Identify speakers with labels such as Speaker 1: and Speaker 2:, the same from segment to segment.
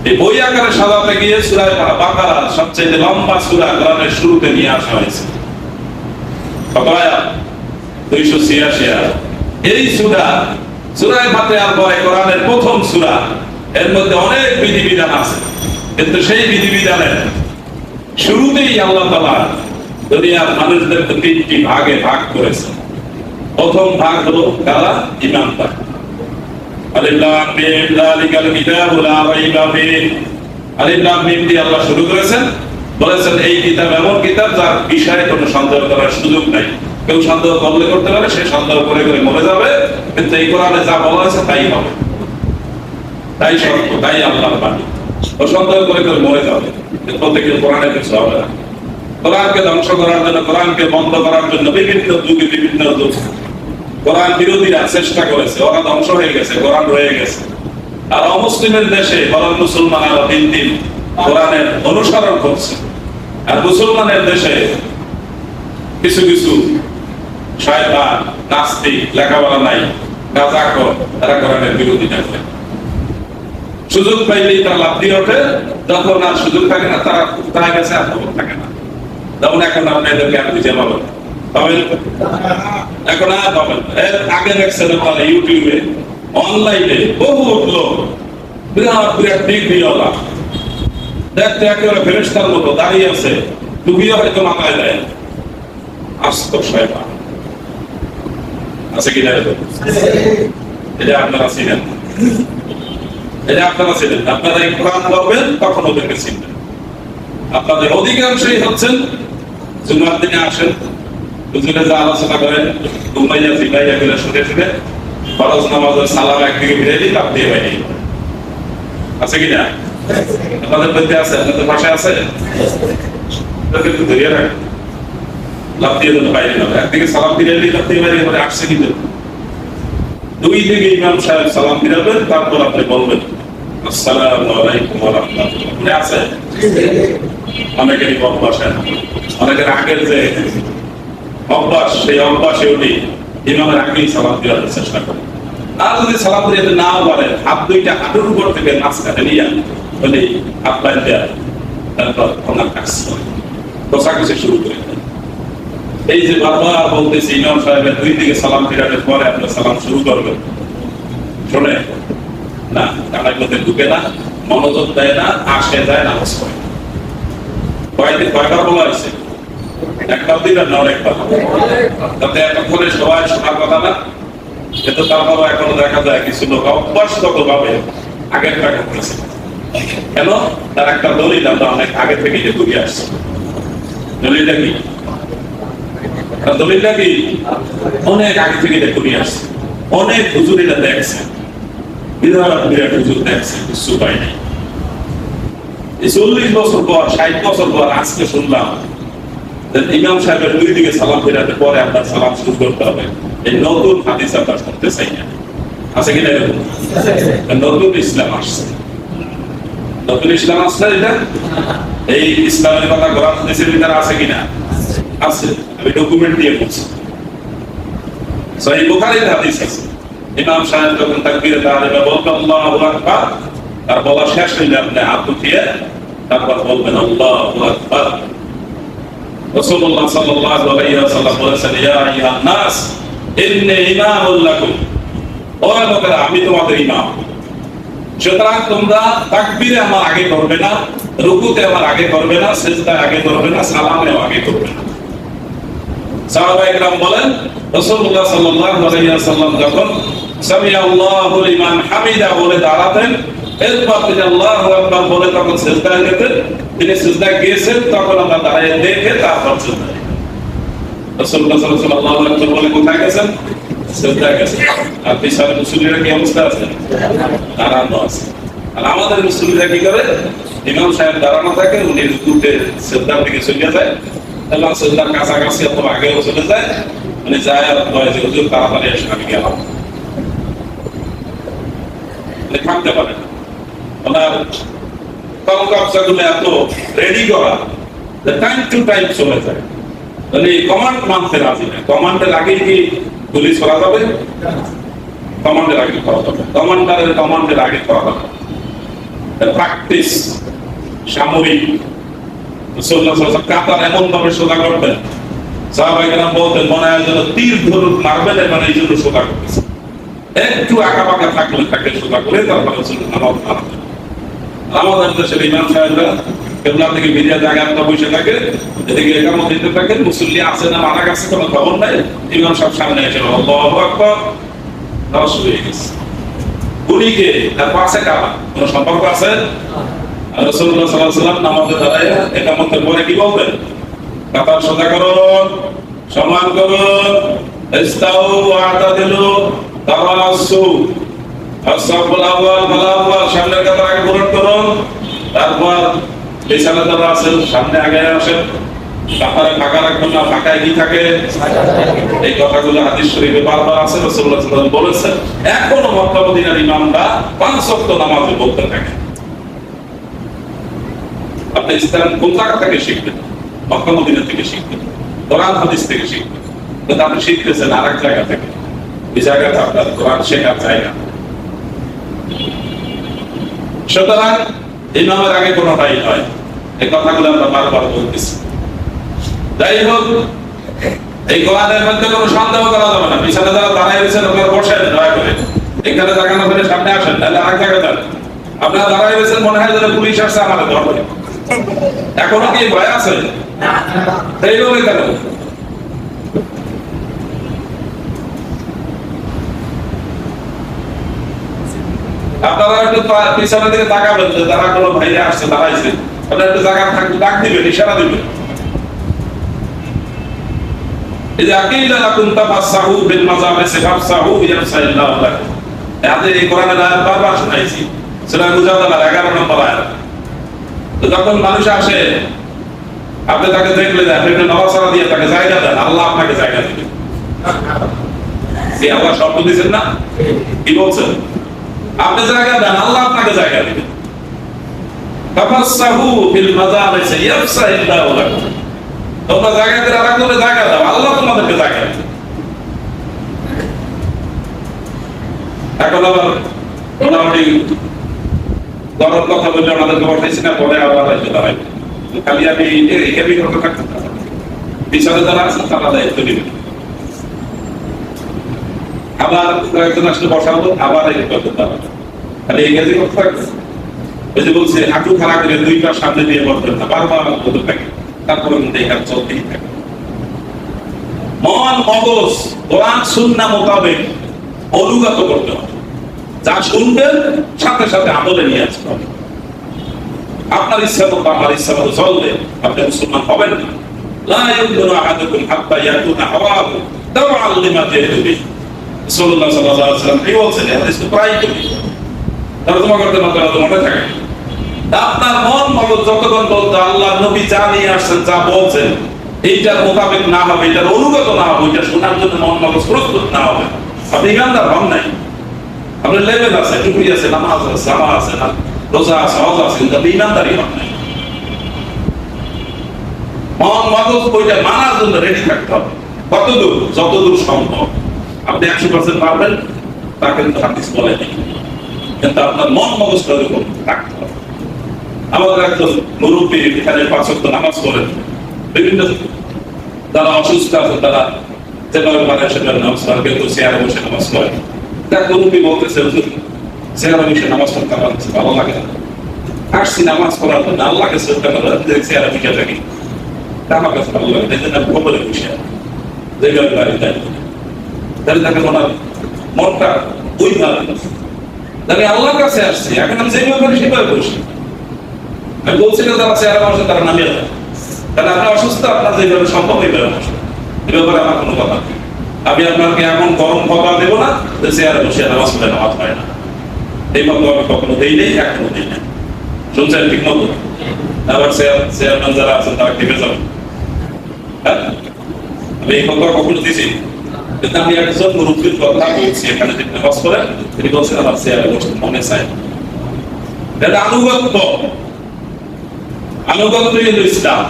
Speaker 1: এই বই আকারে সাজাতে গিয়ে সূরা বাকারা সবচেয়ে লম্বা সূরা কোরআনের শুরুতে নিয়ে আসা হয়েছে। কত আয়াত? 286 আয়াত। এই সূরা ফাতিহার পরে কোরআনের প্রথম সূরা, এর মধ্যে অনেক বিধিবিধান আছে, কিন্তু সেই বিধিবিধানের শুরুতেই আল্লাহ তাআলা দুনিয়ার মানুষদেরকে 3টি ভাগে ভাগ করেছেন। প্রথম ভাগ হলো কারা? ঈমানদার। আলিফ লাম মিম যালিকাল কিতাবু লা রাইবা ফীহি। আলিফ লাম মিম দিয়ে আল্লাহ শুরু করেছেন, বলেছেন এই কিতাব এমন কিতাব যার বিষয়ে কোনো সন্দেহ করার সুযোগ নাই। কেউ সন্দেহ করলে করতে পারে, সে সন্দেহ করে করে মরে যাবে, কিন্তু এই কোরআনে যা বলা আছে তাই হবে, তাই সত্য, তাই আল্লাহর বাণী। ও সন্দেহ করে করে মরে যাবে, প্রত্যেকে কোরআনে কিছু হবে না। কোরআনকে ধ্বংস করার জন্য, কোরআনকে বন্ধ করার জন্য বিভিন্ন যুগে বিভিন্ন কোরআন বিরোধীরা চেষ্টা করেছে, ওরা ধ্বংস হয়ে গেছে, কোরআন রয়ে গেছে। আর অমুসলিমের দেশে বরং মুসলমানেরা দিন দিন কোরআনের অনুসরণ করছে। আর মুসলমানের দেশে কিছু কিছু শয়তান, নাস্তিক, লেখাপড়া নাই, গাঁজাখোর, তারা কোরআনের বিরোধিতা করে। সুযোগ পাইলেই তারা লাফ দিয়ে ওঠে, যখন আর সুযোগ থাকে না তারা কোথায় গেছে আর খবর থাকে না। যেমন এখন আপনি এদেরকে আর খুঁজে পাবেন, এখন আর পাবেন। আগে দেখছেন আপনারা ইউটিউবে, অনলাইনে বহুত লোক বিরাট বিরাট ডিগ্রিওয়ালা, দেখতে একেবারে ফেরেশতার মতো দাঁড়িয়ে আছে, টুপিও হয়তো মাথায় দেয়। আস্ত শয়তান আছে কিনা? এটা আপনারা চিনেন, এটা আপনারা চিনেন। আপনারা এই কোরআন পড়বেন তখন ওদেরকে চিনবেন। আপনাদের অধিকাংশই হচ্ছেন জুমার দিনে আসেন, হুজুরে যা আলোচনা করেন ঘুমাইয়া ফিরাইয়া গেলে শুনে শুনে ফরজ নামাজের সালাম একদিকে ফিরে দিই, লাফ দিয়ে বাইরে। আছে কিনা? আপনাদের মধ্যে আছে, আপনাদের ভাষায় আছে, কিন্তু ধরিয়ে রাখেন, লাফ দিয়ে দিলে বাইরে যাবে। একদিকে সালাম ফিরে দিই, লাফ দিয়ে বাইরে যাবে। আসছে কিন্তু দুই দিকে ইমাম সাহেব সালাম ফিরাবেন, তারপর আপনি বলবেন আসসালামু আলাইকুম ওয়া রাহমাতুল্লাহ। আছে অনেকেরই অভ্যাস, অনেকের আগের যে অভ্যাস, সেই অভ্যাসে উঠি ইমামের আগেই সালাম ফিরাতে চেষ্টা করে। আর যদি সালাম ফিরাতে না পারেন, হাত দুইটা হাঁটুর উপর থেকে মাঝখানে নিয়ে বলি হাত পায়ে দেয়া, তারপর ওনার কাজ কষাকষি শুরু করে দেয়। এই যে বারবার বলতেছি ইমাম সাহেবের দুই দিকে সালাম ফিরানোর পরে আপনি সালাম শুরু করবেন, শোনে না, কানার মধ্যে ঢুকে না, মনোযোগ দেয় না, আসে যায়, নামাজ পড়ে। কয়বার বলা হয়েছে? একবার দিবেন না অনেকবার, তাতে এতক্ষণে সবাই শোনার কথা না। কিন্তু তারপরও এখনো দেখা যায় কিছু লোক অভ্যাসগত ভাবে আগের টাকা করতেছে। কেন? তার একটা দলিল আমরা অনেক আগে থেকে যে ঘুরে আসছি। দলিলটা কি? দলিলটা কি? অনেক আগে থেকে যে ঘুরে আসছে, অনেক হুজুর এটা দেখছে, বিরাট বিরাট হুজুর দেখছে, কিছু পাই নাই। 40 বছর পর, 60 বছর পর আজকে শুনলাম ইমাম সাহেবের দুই দিকে সালাম ফেরাতে পরে আপনার সালাম শুরু করতে হবে। এই নতুন হাদিস আপনার শুনতে চাই না। আছে কিনা? নতুন ইসলাম আসছে, নতুন ইসলাম আসছে। এটা এই ইসলামের কথা কোরআন হাদিসের ভিতরে আছে কিনা? আছে, আমি ডকুমেন্ট দিয়ে বলছি। সহিহ বুখারীর হাদিস আছে, ইমাম সাহেব যখন তাকবীরে তাহরিমা বলবেন আল্লাহু আকবার, তার বলা শেষ হইলে আপনি হাত উঠিয়ে তারপর বলবেন আল্লাহু আকবার। রাসূলুল্লাহ সাল্লাল্লাহু আলাইহি ওয়াসাল্লাম বলেছেন, ইয়া আইয়ুহান নাস ইন্নী ইমামুল লাকুম, ও লোকেরা আমি তোমাদের ইমাম। সুতরাং তোমরা তাকবীরে আমার আগে করবে না, রুকুতে আমার আগে করবে না, সিজদায় আগে করবে না, সালামেও আগে করবে না। সাহাবায়ে কেরাম বলেন রাসূলুল্লাহ সাল্লাল্লাহু আলাইহি ওয়াসাল্লাম যখন সামিআল্লাহু লিমান হামিদা বলে দাঁড়াতেন, এরপর তিনি আল্লাহু আকবার বলে তখন সিজদায় যেতেন। তিনি সিজদায় গিয়েছেন, তখন আমরা দাঁড়িয়ে দেখে তারপর সিজদায়। রাসূলুল্লাহ সাল্লাল্লাহু আলাইহি ওয়াসাল্লাম আল্লাহু আকবার বলে কোথায় গেছেন? সিজদায় গেছেন। আর পিছনে মুসল্লিরা কি অবস্থা আছে? দাঁড়ানো আছে। আর আমাদের মুসল্লিরা কি করে? ইমাম সাহেব দাঁড়ানো থাকে, উনি রুকুতে সিজদার দিকে চলে যায়, এবং সিজদার কাছাকাছি অথবা আগেও চলে যায়, মানে যায় আর বলে যে হুজুর তাড়াতাড়ি এসে আমি গেলাম, থামতে পারে না। ওনার কমকাবজাগুলো এত রেডি করা যে টাইম টু টাইম চলে যায়, মানে কমান্ড মানতে রাজি না। কমান্ডের আগে কি গুলি ছড়া যাবে? কমান্ডের আগে করা যাবে, কমান্ডারের কমান্ডের আগে করা যাবে। প্র্যাকটিস সাময়িক। রাসূলুল্লাহ সাল্লাল্লাহু আলাইহি ওয়াসাল্লাম কাতার এমন ভাবে সোজা করতেন, সাহাবায়ে কেরাম বলতেন মনে হয় যেন তীর ধরুন মারবেন, মানে এই জন্য সোজা করতেছে। একটু আঁকা বাঁকা থাকলে তাকে সোজা করে তারপরে আমাদের দেশের ইমাম সাহেবরা কেবলা থেকে মিডিয়া জায়গায় বসে থাকে, এদিকে একামত দিতে থাকেন, মুসল্লি আছে না মারা গেছে কোনো খবর নাই, ইমাম সাহেব সামনে এসে আল্লাহু আকবার নামাজ শুরু হয়ে গেছে। উনিকে তার পাশে কারা কোনো সম্পর্ক আছে? রাসূলুল্লাহ সাল্লাল্লাহু আলাইহি ওয়াসাল্লাম নামাজে দাঁড়ায় একামতের পরে কি বলতেন? কাতার সোজা করুন, সমান করুন, ইস্তাউ ওয়া'তাদিলু তারাসু, আসসাফুল আউয়াল ফাল আউয়াল, সামনের কাতার আগে পূরণ করুন, তারপর পেছনে যারা আছেন সামনে আগে আসেন, কাতারে ফাঁকা রাখবেন না, ফাঁকায় কি থাকে? এই কথাগুলো হাদিস শরীফে বারবার আছে, রাসূলুল্লাহ সাল্লাল্লাহু আলাইহি ওয়াসাল্লাম বলেছেন। এখনো মক্কা মদিনার ইমামরা 5 ওয়াক্ত নামাজে বলতে থাকে। আপনি ইসলাম কোন জায়গা থেকে শিখবেন? মক্কা মদিনা থেকে শিখবেন, কোরআন হাদিস থেকে শিখবেন। কিন্তু আপনি শিখতেছেন আরেক জায়গা থেকে, এই জায়গাটা আপনার কোরআন শেখার জায়গা। সুতরাং ইমামের আগে কোনোটাই নয়, এই কথাগুলো আমরা বারবার বলতেছি। যাই হোক, এই কোরআনের মধ্যে কোনো সন্দেহ করা যাবে না। পিছনে যারা দাঁড়ায় রয়েছেন ওখানে বসেন, দয়া করে এখানে জায়গা না পেলে সামনে আসেন, তাহলে আরেক জায়গায় যান। আপনারা দাঁড়ায় রয়েছেন মনে হয় যেন পুলিশ আসছে আমাদের ধরবে, এখনো কি ভয় আছে? এইভাবে কেন? আপনারা একটু পিছনের দিকে তাকাবেন যে তারা কোনো ভাইরে আসছে, দাঁড়াইছে, আপনারা একটু জায়গা থাকলে ডাক দিবেন, ইশারা দিবেন। এই যে আকিলা লাকুম তাফাসসাহু বিল মাজালিসি ফাফসাহু ইয়াফসাহিল্লাহু লাকুম, এই কোরআনের আয়াত বারবার শোনাইছি, সূরা মুজাদালার 11 নম্বর আয়াত। তো যখন মানুষ আসে আপনি তাকে দেখলে আপনি একটু নওয়াজা দিয়ে তাকে জায়গা দেন, আল্লাহ আপনাকে জায়গা দিবেন। এই আল্লাহ শব্দ দিয়েছেন না, কি বলছেন? আপনি জায়গা দেন, আল্লাহ আপনাকে জায়গা দিবেন। তাফাসসাহু বিল মাজালিসি ইয়াফসাহিল্লাহু লাকুম, তোমরা জায়গা দিয়ে আরেকজনের জায়গা দাও, আল্লাহ তোমাদেরকে জায়গা দিবেন। এখন আবার মোটামুটি গরম কথা বললে আমাদেরকে বসাইছি না, পরে আবার এসে দাঁড়াই, খালি আমি হেভি কথা থাকতে পিছনে যারা আছে তারা দায়িত্ব নেবেন। আবার কয়েকজন আসলে বসাবো, আবার এই কথা দাঁড়াবে, খালি ইংরেজি কথা থাকবে। ওই যে বলছে হাঁটু খাড়া করে 2 পা সামনে দিয়ে বলবেন না, বারবার বলতে থাকে, তারপরে কিন্তু এই কাজ চলতেই থাকে। মন মগজ কোরআন সুন্নাহ মোতাবেক অনুগত করতে হবে, যা শুনবেন সাথে সাথে আমলে নিয়ে আসতে হবে। আপনার ইচ্ছা মতো আমার ইচ্ছা মতো চললে আপনি মুসলমান হবেন না। লা ইউমিনু আহাদুকুম হাত্তা ইয়াকুনা হাওয়াহু তাবআন লিমা জি'তু বিহি, রাসূলুল্লাহ সাল্লাল্লাহু আলাইহি ওয়াসাল্লাম এই বলছেন, হাদিস তো প্রায় করি তরজমা করতে না করতে মনে থাকে। আপনার মন মগজ যতক্ষণ বলতে আল্লাহর নবী যা নিয়ে আসছেন, যা বলছেন, এইটার মোতাবেক না হবে, এটার অনুগত না হবে, এটা শোনার জন্য মন মগজ প্রস্তুত না হবে, আপনি ইমানদার হন নাই। আপনার লেভেল আছে, টুপি আছে, নামাজ আছে, জামা আছে, না রোজা আছে, হজ আছে, কিন্তু আপনি ইমানদারই হন নাই। মন মগজ ওইটা মানার জন্য রেডি থাকতে হবে। কতদূর? যতদূর সম্ভব। আপনি 100% পারবেন তা কিন্তু হাদিস বলেনি, কিন্তু আপনার মন মগজটা ওরকম থাকতে হবে। আমাদের একজন মুরব্বী এখানে 5 ওয়াক্ত নামাজ পড়েন, বিভিন্ন যারা অসুস্থ আছে তারা যেভাবে পারে সেভাবে নামাজ পড়েন, কিন্তু চেয়ারে বসে নামাজ পড়েন। তার মুরব্বী বলতেছে, হুজুর চেয়ারে বসে নামাজ পড়তে আমার ভালো লাগে না, আসছি নামাজ পড়ার জন্য, আল্লাহকে শ্রদ্ধা করার জন্য চেয়ারে বসে থাকি, আমার কাছে ভালো লাগে, তাই জন্য খবরে বসে যেভাবে পারি তাই। তাহলে তাকে ওনার মনটা ওই ভালো তাহলে আল্লাহর কাছে আসছি, এখন আমি যেভাবে পারি সেভাবে বসি। আমি বলছি না যারা চেয়ারে বসে তারা নামিয়ে যায়, তাহলে আপনার অসুস্থ, আপনার যেভাবে সম্ভব এইভাবে বসে, এ ব্যাপারে আমার কোনো কথা নেই। আমি আপনাকে এমন গরম কথা দেবো না যে চেয়ারে বসে নামাজ পড়ে নামাজ হয় না, এই মতো আমি কখনো দেই নেই, এখনো দেই না। শুনছেন ঠিক মতো? আবার চেয়ারম্যান যারা আছেন তারা টিপে যাবেন, হ্যাঁ আমি এই কথা কখনো দিছি, কিন্তু আমি একজন মুরব্বীর কথা বলছি এখানে যে নামাজ পড়ে, তিনি বলছেন আমার চেয়ারে বসতে মনে চায়। এটা আনুগত্য, আনুগত্যই হলো ইসলাম।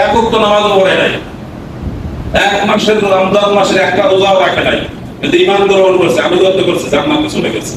Speaker 1: এক ওয়াক্ত নামাজ পড়ে নাই, 1 মাসের রমজান মাসের একটা রোজাও রাখে নাই, কিন্তু ঈমান গ্রহণ করছে, আনুগত্য করছে, জান্নাতে চলে গেছে।